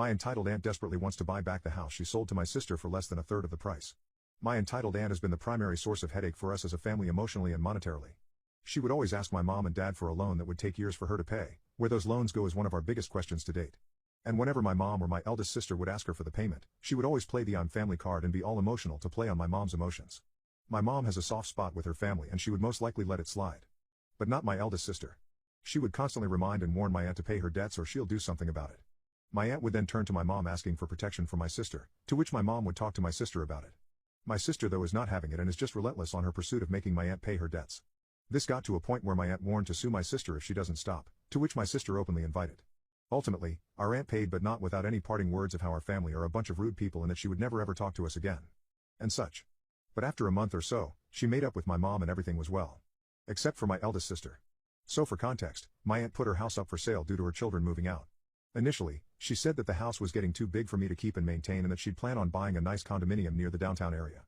My entitled aunt desperately wants to buy back the house she sold to my sister for less than a third of the price. My entitled aunt has been the primary source of headache for us as a family emotionally and monetarily. She would always ask my mom and dad for a loan that would take years for her to pay. Where those loans go is one of our biggest questions to date. And whenever my mom or my eldest sister would ask her for the payment, she would always play the I'm family card and be all emotional to play on my mom's emotions. My mom has a soft spot with her family and she would most likely let it slide. But not my eldest sister. She would constantly remind and warn my aunt to pay her debts or she'll do something about it. My aunt would then turn to my mom asking for protection from my sister, to which my mom would talk to my sister about it. My sister though is not having it and is just relentless on her pursuit of making my aunt pay her debts. This got to a point where my aunt warned to sue my sister if she doesn't stop, to which my sister openly invited. Ultimately, our aunt paid but not without any parting words of how our family are a bunch of rude people and that she would never ever talk to us again. And such. But after a month or so, she made up with my mom and everything was well. Except for my eldest sister. So for context, my aunt put her house up for sale due to her children moving out. Initially, she said that the house was getting too big for me to keep and maintain and that she'd plan on buying a nice condominium near the downtown area.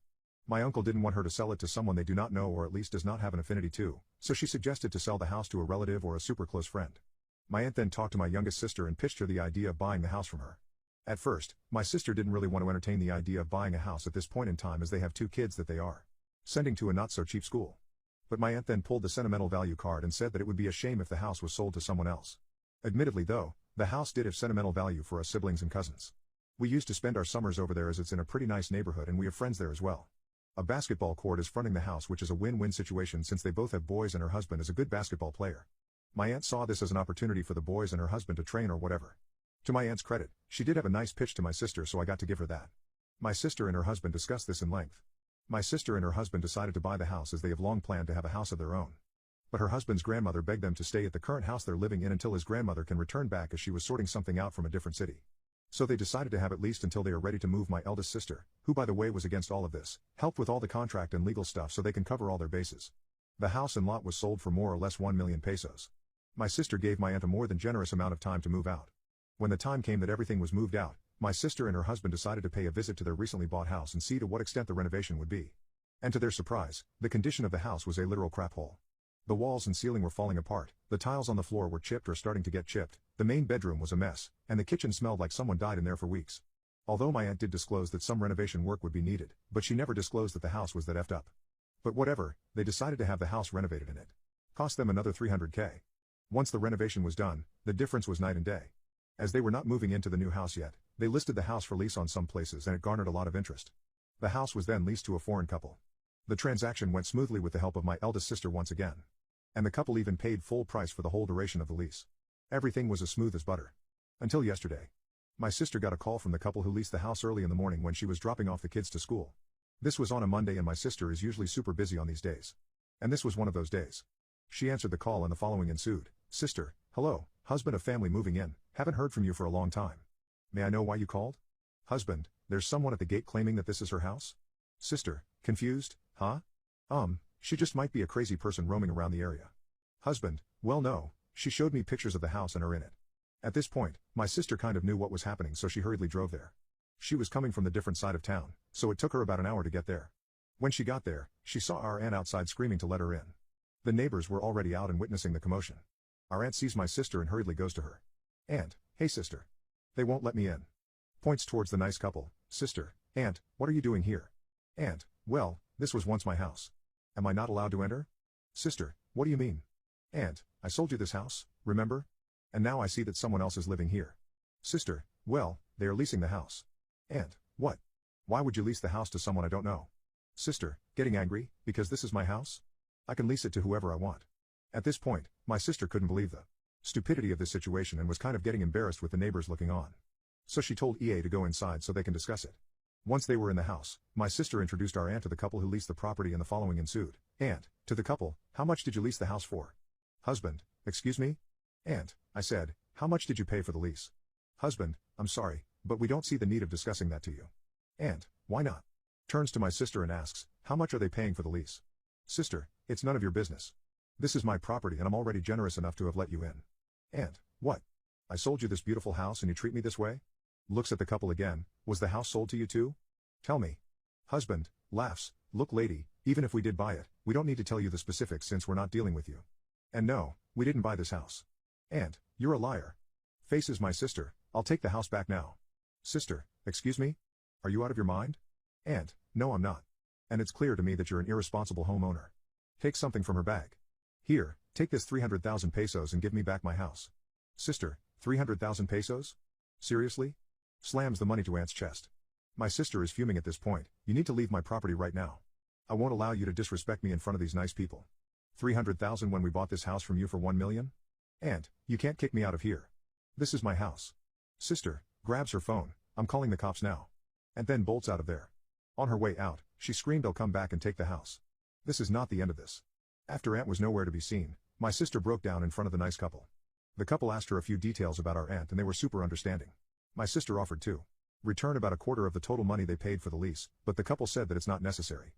My uncle didn't want her to sell it to someone they do not know or at least does not have an affinity to, so she suggested to sell the house to a relative or a super close friend. My aunt then talked to my youngest sister and pitched her the idea of buying the house from her. At first, my sister didn't really want to entertain the idea of buying a house at this point in time as they have 2 kids that they are sending to a not-so-cheap school. But my aunt then pulled the sentimental value card and said that it would be a shame if the house was sold to someone else. Admittedly though, the house did have sentimental value for us siblings and cousins. We used to spend our summers over there as it's in a pretty nice neighborhood and we have friends there as well. A basketball court is fronting the house which is a win-win situation since they both have boys and her husband is a good basketball player. My aunt saw this as an opportunity for the boys and her husband to train or whatever. To my aunt's credit, she did have a nice pitch to my sister so I got to give her that. My sister and her husband discussed this in length. My sister and her husband decided to buy the house as they have long planned to have a house of their own. But her husband's grandmother begged them to stay at the current house they're living in until his grandmother can return back as she was sorting something out from a different city. So they decided to have at least until they are ready to move. My eldest sister, who by the way was against all of this, helped with all the contract and legal stuff so they can cover all their bases. The house and lot was sold for more or less 1 million pesos. My sister gave my aunt a more than generous amount of time to move out. When the time came that everything was moved out, my sister and her husband decided to pay a visit to their recently bought house and see to what extent the renovation would be. And to their surprise, the condition of the house was a literal crap hole. The walls and ceiling were falling apart, the tiles on the floor were chipped or starting to get chipped, the main bedroom was a mess, and the kitchen smelled like someone died in there for weeks. Although my aunt did disclose that some renovation work would be needed, but she never disclosed that the house was that effed up. But whatever, they decided to have the house renovated and it cost them another 300k. Once the renovation was done, the difference was night and day. As they were not moving into the new house yet, they listed the house for lease on some places and it garnered a lot of interest. The house was then leased to a foreign couple. The transaction went smoothly with the help of my eldest sister once again. And the couple even paid full price for the whole duration of the lease. Everything was as smooth as butter. Until yesterday. My sister got a call from the couple who leased the house early in the morning when she was dropping off the kids to school. This was on a Monday and my sister is usually super busy on these days. And this was one of those days. She answered the call and the following ensued. Sister, hello, husband of family moving in, haven't heard from you for a long time. May I know why you called? Husband, there's someone at the gate claiming that this is her house? Sister, confused, huh? She just might be a crazy person roaming around the area. Husband, well no, she showed me pictures of the house and are in it. At this point, my sister kind of knew what was happening so she hurriedly drove there. She was coming from the different side of town, so it took her about an hour to get there. When she got there, she saw our aunt outside screaming to let her in. The neighbors were already out and witnessing the commotion. Our aunt sees my sister and hurriedly goes to her. Aunt, hey sister. They won't let me in. Points towards the nice couple. Sister, aunt, what are you doing here? Aunt, well, this was once my house. Am I not allowed to enter? Sister, what do you mean? Aunt, I sold you this house, remember? And now I see that someone else is living here. Sister, well, they are leasing the house. Aunt, what? Why would you lease the house to someone I don't know? Sister, getting angry, because this is my house? I can lease it to whoever I want. At this point, my sister couldn't believe the stupidity of this situation and was kind of getting embarrassed with the neighbors looking on. So she told EA to go inside so they can discuss it. Once they were in the house, my sister introduced our aunt to the couple who leased the property and the following ensued. Aunt, to the couple, how much did you lease the house for? Husband, excuse me? Aunt, I said, how much did you pay for the lease? Husband, I'm sorry, but we don't see the need of discussing that to you. Aunt, why not? Turns to my sister and asks, how much are they paying for the lease? Sister, it's none of your business. This is my property and I'm already generous enough to have let you in. Aunt, what? I sold you this beautiful house and you treat me this way? Looks at the couple again, was the house sold to you too? Tell me. Husband, laughs, look lady, even if we did buy it, we don't need to tell you the specifics since we're not dealing with you. And no, we didn't buy this house. Aunt, you're a liar. Faces my sister, I'll take the house back now. Sister, excuse me? Are you out of your mind? Aunt, no I'm not. And it's clear to me that you're an irresponsible homeowner. Take something from her bag. Here, take this 300,000 pesos and give me back my house. Sister, 300,000 pesos? Seriously? Slams the money to Aunt's chest. My sister is fuming at this point. You need to leave my property right now. I won't allow you to disrespect me in front of these nice people. 300,000 when we bought this house from you for 1 million? Aunt, you can't kick me out of here. This is my house. Sister, grabs her phone, I'm calling the cops now. And then bolts out of there. On her way out, she screamed I'll come back and take the house. This is not the end of this. After Aunt was nowhere to be seen, my sister broke down in front of the nice couple. The couple asked her a few details about our aunt and they were super understanding. My sister offered to return about a quarter of the total money they paid for the lease, but the couple said that it's not necessary.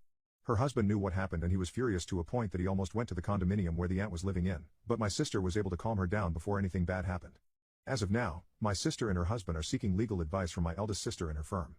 Her husband knew what happened and he was furious to a point that he almost went to the condominium where the aunt was living in, but my sister was able to calm her down before anything bad happened. As of now, my sister and her husband are seeking legal advice from my eldest sister and her firm.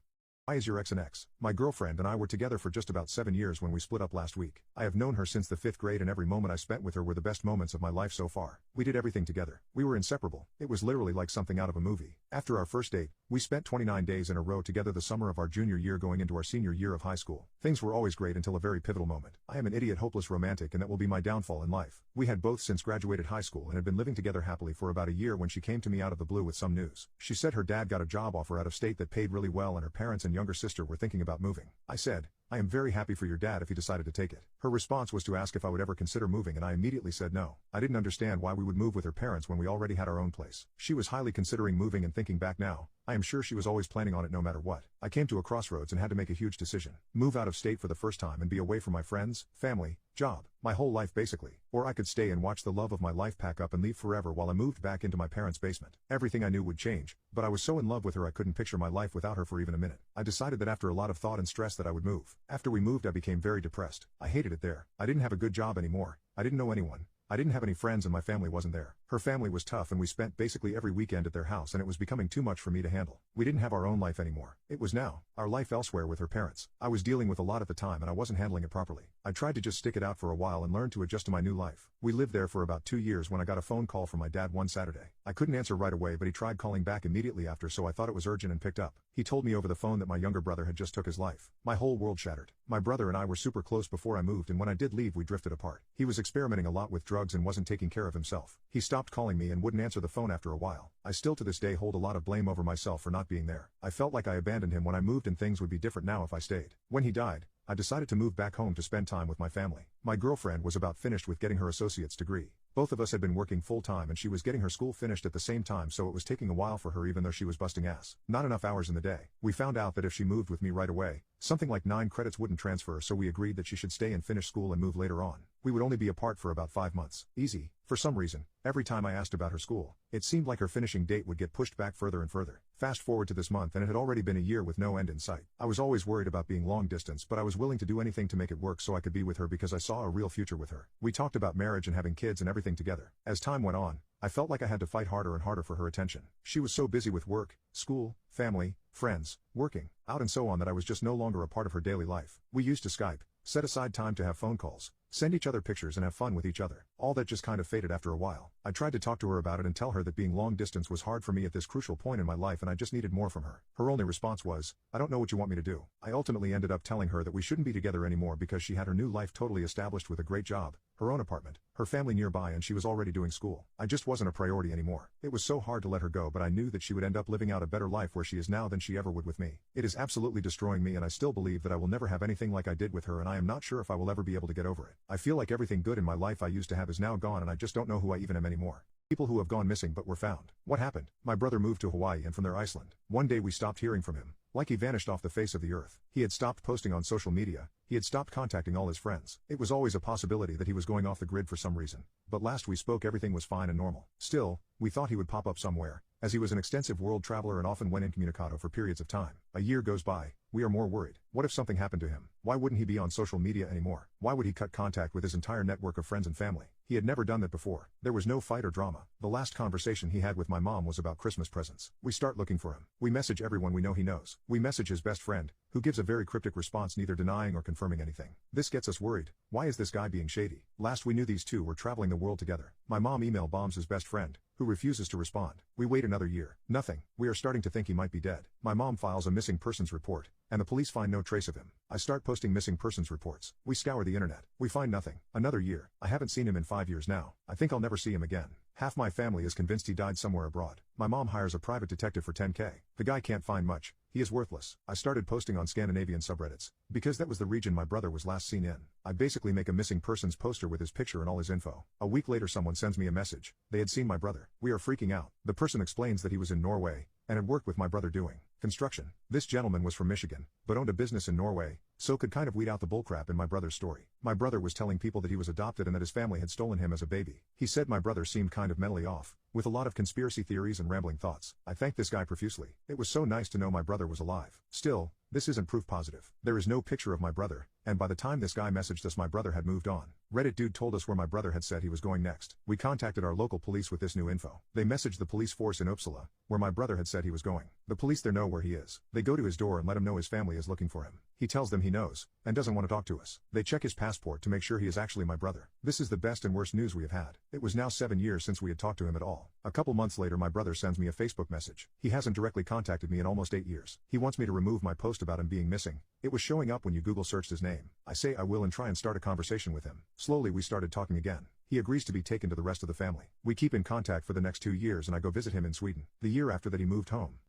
Why is your ex an ex? My girlfriend and I were together for just about 7 years when we split up last week. I have known her since the 5th grade and every moment I spent with her were the best moments of my life so far. We did everything together. We were inseparable. It was literally like something out of a movie. After our first date, we spent 29 days in a row together the summer of our junior year going into our senior year of high school. Things were always great until a very pivotal moment. I am an idiot hopeless romantic and that will be my downfall in life. We had both since graduated high school and had been living together happily for about a year when she came to me out of the blue with some news. She said her dad got a job offer out of state that paid really well and her parents and younger sister were thinking about moving. I said, I am very happy for your dad if he decided to take it. Her response was to ask if I would ever consider moving and I immediately said no. I didn't understand why we would move with her parents when we already had our own place. She was highly considering moving and thinking back now, I am sure she was always planning on it no matter what. I came to a crossroads and had to make a huge decision. Move out of state for the first time and be away from my friends, family, job, my whole life basically. Or I could stay and watch the love of my life pack up and leave forever while I moved back into my parents' basement. Everything I knew would change, but I was so in love with her I couldn't picture my life without her for even a minute. I decided that after a lot of thought and stress that I would move. After we moved I became very depressed. I hated it there. I didn't have a good job anymore. I didn't know anyone. I didn't have any friends and my family wasn't there. Her family was tough and we spent basically every weekend at their house and it was becoming too much for me to handle. We didn't have our own life anymore. It was now our life elsewhere with her parents. I was dealing with a lot at the time and I wasn't handling it properly. I tried to just stick it out for a while and learn to adjust to my new life. We lived there for about 2 years when I got a phone call from my dad one Saturday. I couldn't answer right away but he tried calling back immediately after so I thought it was urgent and picked up. He told me over the phone that my younger brother had just took his life. My whole world shattered. My brother and I were super close before I moved and when I did leave we drifted apart. He was experimenting a lot with drugs and wasn't taking care of himself. He stopped calling me and wouldn't answer the phone after a while. I still to this day hold a lot of blame over myself for not being there. I felt like I abandoned him when I moved and things would be different now if I stayed. When he died, I decided to move back home to spend time with my family. My girlfriend was about finished with getting her associate's degree. Both of us had been working full-time and she was getting her school finished at the same time so it was taking a while for her even though she was busting ass. Not enough hours in the day. We found out that if she moved with me right away, something like 9 credits wouldn't transfer so we agreed that she should stay and finish school and move later on. We would only be apart for about 5 months. Easy. For some reason, every time I asked about her school, it seemed like her finishing date would get pushed back further and further. Fast forward to this month and it had already been a year with no end in sight. I was always worried about being long distance but I was willing to do anything to make it work so I could be with her because I saw a real future with her. We talked about marriage and having kids and everything together. As time went on, I felt like I had to fight harder and harder for her attention. She was so busy with work, school, family, friends, working, out and so on that I was just no longer a part of her daily life. We used to Skype, set aside time to have phone calls, send each other pictures and have fun with each other. All that just kind of faded after a while. I tried to talk to her about it and tell her that being long distance was hard for me at this crucial point in my life and I just needed more from her. Her only response was, I don't know what you want me to do. I ultimately ended up telling her that we shouldn't be together anymore because she had her new life totally established with a great job, her own apartment, her family nearby and she was already doing school. I just wasn't a priority anymore. It was so hard to let her go but I knew that she would end up living out a better life where she is now than she ever would with me. It is absolutely destroying me and I still believe that I will never have anything like I did with her and I am not sure if I will ever be able to get over it. I feel like everything good in my life I used to have is now gone and I just don't know who I even am anymore. People who have gone missing but were found. What happened? My brother moved to Hawaii and from there Iceland. One day we stopped hearing from him. Like he vanished off the face of the earth. He had stopped posting on social media, he had stopped contacting all his friends. It was always a possibility that he was going off the grid for some reason. But last we spoke everything was fine and normal. Still, we thought he would pop up somewhere, as he was an extensive world traveler and often went incommunicado for periods of time. A year goes by, we are more worried. What if something happened to him? Why wouldn't he be on social media anymore? Why would he cut contact with his entire network of friends and family? He had never done that before. There was no fight or drama. The last conversation he had with my mom was about Christmas presents. We start looking for him. We message everyone we know he knows. We message his best friend, who gives a very cryptic response, neither denying or confirming anything. This gets us worried. Why is this guy being shady? Last we knew, these two were traveling the world together. My mom email bombs his best friend, who refuses to respond. We wait another year. Nothing. We are starting to think he might be dead. My mom files a missing persons report, and the police find no trace of him. I start posting missing persons reports. We scour the internet. We find nothing. Another year. I haven't seen him in 5 years now. I think I'll never see him again. Half my family is convinced he died somewhere abroad. My mom hires a private detective for $10K. The guy can't find much. He is worthless. I started posting on Scandinavian subreddits, because that was the region my brother was last seen in. I basically make a missing persons poster with his picture and all his info. A week later someone sends me a message. They had seen my brother. We are freaking out. The person explains that he was in Norway, and had worked with my brother doing construction. This gentleman was from Michigan, but owned a business in Norway, so could kind of weed out the bullcrap in my brother's story. My brother was telling people that he was adopted and that his family had stolen him as a baby. He said my brother seemed kind of mentally off, with a lot of conspiracy theories and rambling thoughts. I thanked this guy profusely. It was so nice to know my brother was alive. Still, this isn't proof positive. There is no picture of my brother, and by the time this guy messaged us my brother had moved on. Reddit dude told us where my brother had said he was going next. We contacted our local police with this new info. They messaged the police force in Uppsala, where my brother had said he was going. The police there know where he is. They go to his door and let him know his family is looking for him. He tells them he knows, and doesn't want to talk to us. They check his passport to make sure he is actually my brother. This is the best and worst news we have had. It was now 7 years since we had talked to him at all. A couple months later my brother sends me a Facebook message. He hasn't directly contacted me in almost 8 years. He wants me to remove my post about him being missing. It was showing up when you Google searched his name. I say I will and try and start a conversation with him. Slowly we started talking again. He agrees to be taken to the rest of the family. We keep in contact for the next 2 years and I go visit him in Sweden. The year after that he moved home.